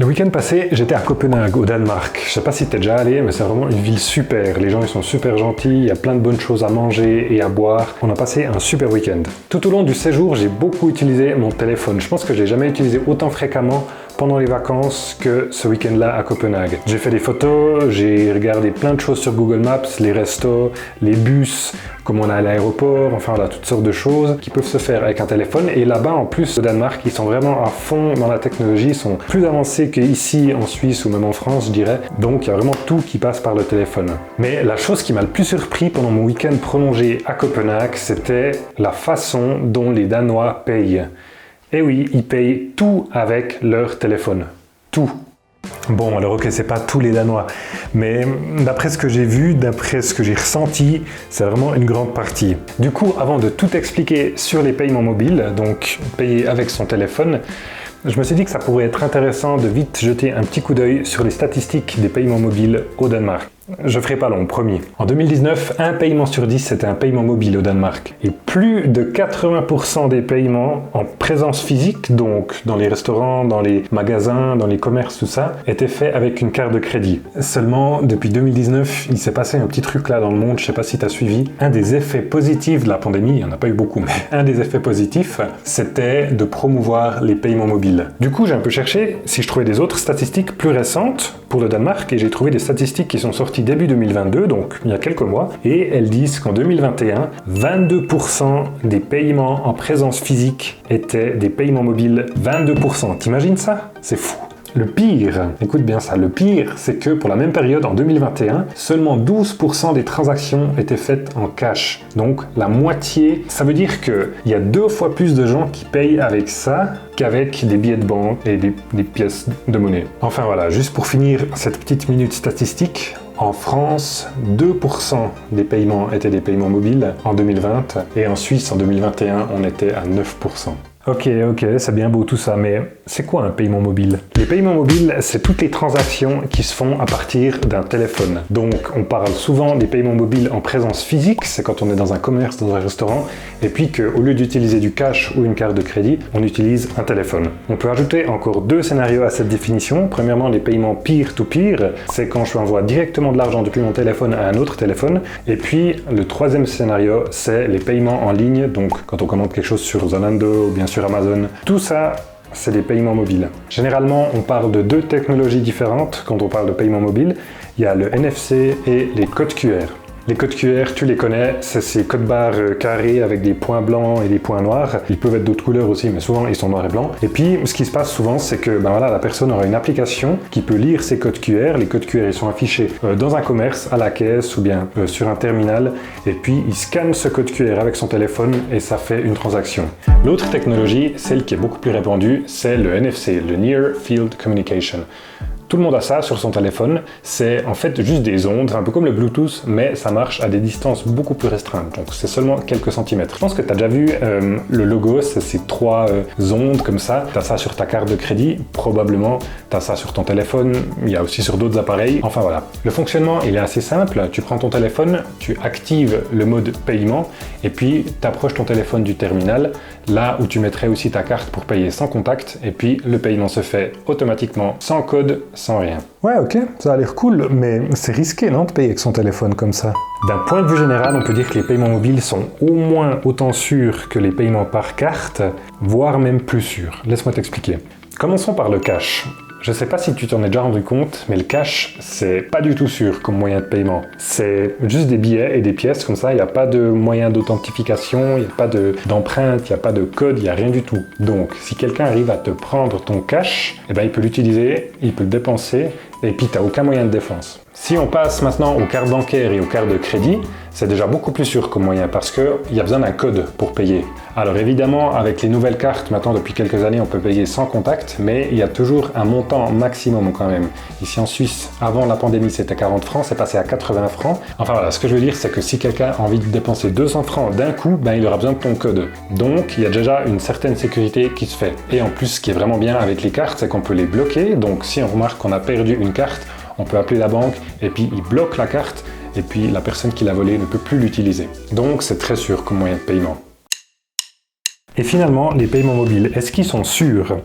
Le week-end passé, j'étais à Copenhague, au Danemark. Je sais pas si t'es déjà allé, mais c'est vraiment une ville super. Les gens, ils sont super gentils, il y a plein de bonnes choses à manger et à boire. On a passé un super week-end. Tout au long du séjour, j'ai beaucoup utilisé mon téléphone. Je pense que j'ai jamais utilisé autant fréquemment pendant les vacances que ce week-end-là à Copenhague. J'ai fait des photos, j'ai regardé plein de choses sur Google Maps, les restos, les bus, comment on a à l'aéroport, enfin voilà, toutes sortes de choses qui peuvent se faire avec un téléphone. Et là-bas, en plus, au Danemark, ils sont vraiment à fond dans la technologie, ils sont plus avancés qu'ici en Suisse ou même en France, je dirais. Donc, il y a vraiment tout qui passe par le téléphone. Mais la chose qui m'a le plus surpris pendant mon week-end prolongé à Copenhague, c'était la façon dont les Danois payent. Et oui, ils payent tout avec leur téléphone. Tout. Bon, alors ok, c'est pas tous les Danois, mais d'après ce que j'ai vu, d'après ce que j'ai ressenti, c'est vraiment une grande partie. Du coup, avant de tout expliquer sur les paiements mobiles, donc payer avec son téléphone, je me suis dit que ça pourrait être intéressant de vite jeter un petit coup d'œil sur les statistiques des paiements mobiles au Danemark. Je ferai pas long, promis. En 2019, un paiement sur 10 c'était un paiement mobile au Danemark. Et plus de 80% des paiements en présence physique, donc dans les restaurants, dans les magasins, dans les commerces, tout ça, étaient faits avec une carte de crédit. Seulement, depuis 2019, il s'est passé un petit truc là dans le monde, je sais pas si tu as suivi. Un des effets positifs de la pandémie, il n'y en a pas eu beaucoup, mais un des effets positifs, c'était de promouvoir les paiements mobiles. Du coup, j'ai un peu cherché si je trouvais des autres statistiques plus récentes pour le Danemark, et j'ai trouvé des statistiques qui sont sorties début 2022, donc il y a quelques mois, et elles disent qu'en 2021, 22% des paiements en présence physique étaient des paiements mobiles. 22%, t'imagines ça? C'est fou. Le pire, écoute bien ça, le pire, c'est que pour la même période, en 2021, seulement 12% des transactions étaient faites en cash. Donc la moitié, ça veut dire qu'il y a 2 fois plus de gens qui payent avec ça qu'avec des billets de banque et des pièces de monnaie. Enfin voilà, juste pour finir cette petite minute statistique, en France, 2% des paiements étaient des paiements mobiles en 2020 et en Suisse, en 2021, on était à 9%. Ok, c'est bien beau tout ça, mais c'est quoi un paiement mobile? Les paiements mobiles, c'est toutes les transactions qui se font à partir d'un téléphone. Donc, on parle souvent des paiements mobiles en présence physique, c'est quand on est dans un commerce, dans un restaurant, et puis qu'au lieu d'utiliser du cash ou une carte de crédit, on utilise un téléphone. On peut ajouter encore 2 scénarios à cette définition. Premièrement, les paiements peer-to-peer, c'est quand je envoie directement de l'argent depuis mon téléphone à un autre téléphone. Et puis, le troisième scénario, c'est les paiements en ligne, donc quand on commande quelque chose sur Zalando ou bien sur Amazon. Tout ça, c'est des paiements mobiles. Généralement, on parle de 2 technologies différentes quand on parle de paiement mobile. Il y a le NFC et les codes QR. Les codes QR, tu les connais, c'est ces codes barres carrés avec des points blancs et des points noirs. Ils peuvent être d'autres couleurs aussi, mais souvent ils sont noirs et blancs. Et puis, ce qui se passe souvent, c'est que la personne aura une application qui peut lire ces codes QR. Les codes QR, ils sont affichés dans un commerce, à la caisse ou bien sur un terminal. Et puis, il scanne ce code QR avec son téléphone et ça fait une transaction. L'autre technologie, celle qui est beaucoup plus répandue, c'est le NFC, le Near Field Communication. Tout le monde a ça sur son téléphone, c'est en fait juste des ondes, un peu comme le Bluetooth, mais ça marche à des distances beaucoup plus restreintes, donc c'est seulement quelques centimètres. Je pense que tu as déjà vu le logo, c'est ces 3 ondes comme ça, tu as ça sur ta carte de crédit, probablement tu as ça sur ton téléphone, il y a aussi sur d'autres appareils, enfin voilà. Le fonctionnement il est assez simple, tu prends ton téléphone, tu actives le mode paiement, et puis tu approches ton téléphone du terminal, là où tu mettrais aussi ta carte pour payer sans contact, et puis le paiement se fait automatiquement, sans code, sans rien. Ouais, ok, ça a l'air cool, mais c'est risqué, non, de payer avec son téléphone comme ça? D'un point de vue général, on peut dire que les paiements mobiles sont au moins autant sûrs que les paiements par carte, voire même plus sûrs. Laisse-moi t'expliquer. Commençons par le cash. Je sais pas si tu t'en es déjà rendu compte, mais le cash, c'est pas du tout sûr comme moyen de paiement. C'est juste des billets et des pièces comme ça, il n'y a pas de moyen d'authentification, il n'y a pas d'empreinte, il n'y a pas de code, il n'y a rien du tout. Donc, si quelqu'un arrive à te prendre ton cash, il peut l'utiliser, il peut le dépenser, et puis tu n'as aucun moyen de défense. Si on passe maintenant aux cartes bancaires et aux cartes de crédit, c'est déjà beaucoup plus sûr comme moyen parce qu'il y a besoin d'un code pour payer. Alors évidemment, avec les nouvelles cartes, maintenant depuis quelques années, on peut payer sans contact, mais il y a toujours un montant maximum quand même. Ici en Suisse, avant la pandémie, c'était 40 francs, c'est passé à 80 francs. Enfin voilà, ce que je veux dire, c'est que si quelqu'un a envie de dépenser 200 francs d'un coup, il aura besoin de ton code. Donc, il y a déjà une certaine sécurité qui se fait. Et en plus, ce qui est vraiment bien avec les cartes, c'est qu'on peut les bloquer. Donc, si on remarque qu'on a perdu une carte, on peut appeler la banque et puis ils bloquent la carte et puis la personne qui l'a volée ne peut plus l'utiliser. Donc c'est très sûr comme moyen de paiement. Et finalement, les paiements mobiles, est-ce qu'ils sont sûrs?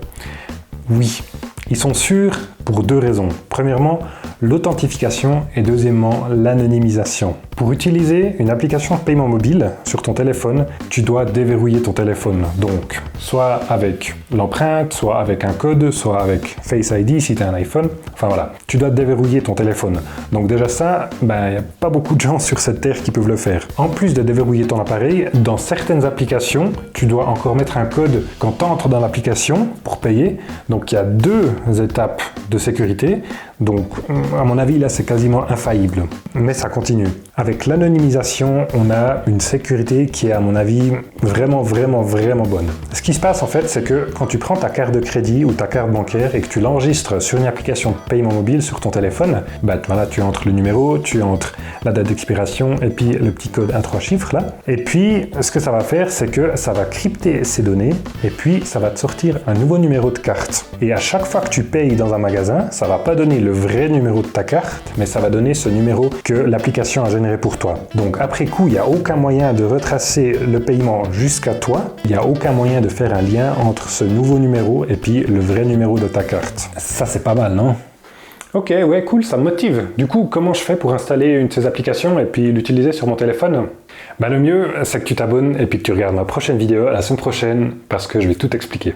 Oui. Ils sont sûrs pour deux raisons. Premièrement, l'authentification et deuxièmement, l'anonymisation. Pour utiliser une application de paiement mobile sur ton téléphone, tu dois déverrouiller ton téléphone. Donc, soit avec l'empreinte, soit avec un code, soit avec Face ID si tu as un iPhone. Enfin voilà, tu dois déverrouiller ton téléphone. Donc déjà ça, il n'y a pas beaucoup de gens sur cette terre qui peuvent le faire. En plus de déverrouiller ton appareil, dans certaines applications, tu dois encore mettre un code quand tu entres dans l'application pour payer. Donc il y a deux étapes de sécurité. Donc à mon avis là c'est quasiment infaillible. Mais ça continue. Avec l'anonymisation, on a une sécurité qui est à mon avis vraiment bonne. Ce qui se passe en fait, c'est que quand tu prends ta carte de crédit ou ta carte bancaire et que tu l'enregistres sur une application de paiement mobile sur ton téléphone, voilà, tu entres le numéro, tu entres la date d'expiration et puis le petit code à 3 chiffres là. Et puis ce que ça va faire, c'est que ça va crypter ces données et puis ça va te sortir un nouveau numéro de carte. Et à chaque fois que tu payes dans un magasin, ça va pas donner le vrai numéro de ta carte, mais ça va donner ce numéro que l'application a généré pour toi. Donc après coup, il n'y a aucun moyen de retracer le paiement jusqu'à toi, il n'y a aucun moyen de faire un lien entre ce nouveau numéro et puis le vrai numéro de ta carte. Ça c'est pas mal, non? Ok, ouais, cool, ça me motive. Du coup, comment je fais pour installer une de ces applications et puis l'utiliser sur mon téléphone? Le mieux, c'est que tu t'abonnes et puis que tu regardes ma prochaine vidéo la semaine prochaine parce que je vais tout expliquer.